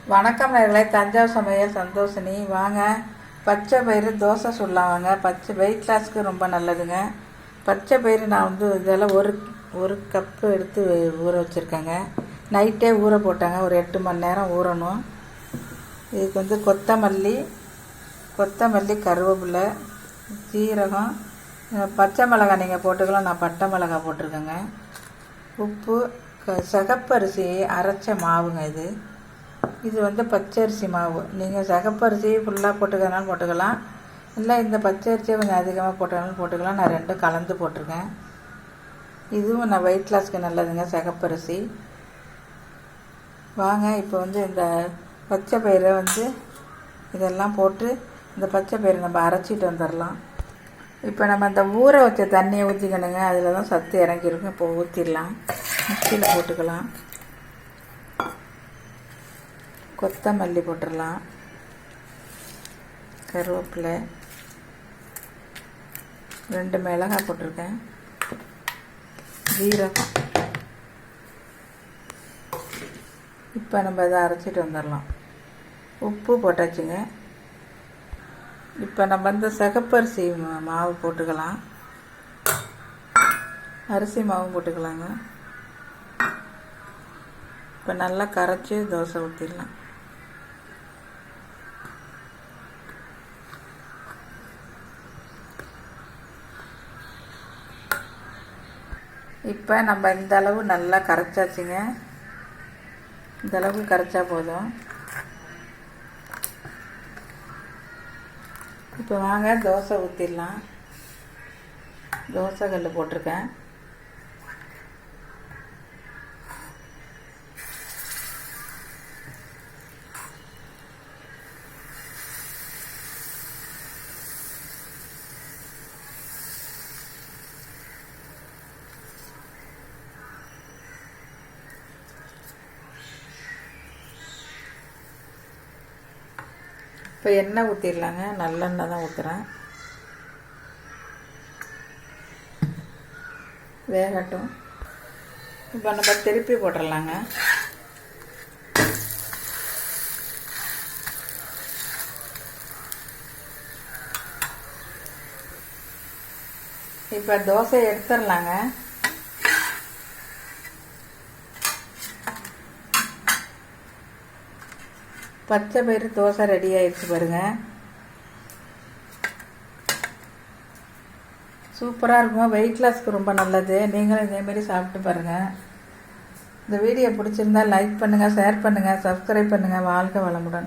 வணக்கம் நேயர்களே, தஞ்சாவூர் சமையல் சந்தோஷினி. வாங்க பச்சை பயிறு தோசை சுடலாம். வாங்க. பச்சை வெயிட் லாஸ்க்கு ரொம்ப நல்லதுங்க. பச்சை பயிறு நான் இதெல்லாம் ஒரு கப்பு எடுத்து ஊற வச்சுருக்கேங்க. நைட்டே ஊற போட்டாங்க. ஒரு 8 மணி நேரம் ஊறணும். இதுக்கு கொத்தமல்லி, கருவேப்பிலை, சீரகம், பச்சை மிளகாய் நீங்கள் போட்டுக்கலாம். நான் பட்டை மிளகாய் போட்டிருக்கேங்க. உப்பு, சிகப்பரிசி அரைச்ச மாவுங்க. இது பச்சரிசி மாவு. நீங்கள் சிகப்பரிசி ஃபுல்லாக போட்டுக்கிறனாலும் போட்டுக்கலாம், இல்லை இந்த பச்சரிசியை கொஞ்சம் அதிகமாக போட்டுக்கனாலும் போட்டுக்கலாம். நான் 2 கலந்து போட்டிருக்கேன். இதுவும் நான் வெயிட் லாஸ்க்கு நல்லதுங்க, சிகப்பரிசி. வாங்க இப்போ இந்த பச்சை பயிரை இதெல்லாம் போட்டு இந்த பச்சை பயிரை நம்ம அரைச்சிட்டு வந்துடலாம். இப்போ நம்ம இந்த ஊற வச்ச தண்ணியை ஊற்றிக்கணுங்க. அதில் தான் சத்து இறங்கியிருக்கும். இப்போ ஊற்றிடலாம். மிக்சியில் போட்டுக்கலாம். கொத்தமல்லி போட்டுடலாம், கருவேப்பிலை, 2 மிளகாய் போட்டிருக்கேன், ஜீரகம். இப்போ நம்ம இதை அரைச்சிட்டு வந்துடலாம். உப்பு போட்டாச்சுங்க. இப்போ நம்ம சிகப்பரிசி மாவு போட்டுக்கலாம், அரிசி மாவும் போட்டுக்கலாங்க. இப்போ நல்லா கரைச்சி தோசை ஊற்றிடலாம். இப்போ நம்ம இந்த அளவு நல்லா கரைச்சாச்சுங்க. இந்த அளவுக்கு கரைச்சா போதும். இப்போ வாங்க தோசை ஊற்றிடலாம். தோசை கல் போட்டிருக்கேன். இப்போ எண்ணெய் ஊற்றிடலாங்க. நல்லெண்ணெய் தான் ஊற்றுறேன். வேகட்டும். இப்போ நம்ம திருப்பி போட்டுடலாங்க. இப்போ தோசை எடுத்துடலாங்க. பச்சை பயிறு தோசை ரெடி ஆயிடுச்சு பாருங்க. சூப்பராக இருக்கும். வெயிட் லாஸ்க்கு ரொம்ப நல்லது. நீங்களும் இதேமாரி சாப்பிட்டு பாருங்கள். இந்த வீடியோ பிடிச்சிருந்தா லைக் பண்ணுங்கள், ஷேர் பண்ணுங்கள், சப்ஸ்கிரைப் பண்ணுங்கள். வாழ்க வளமுடன்.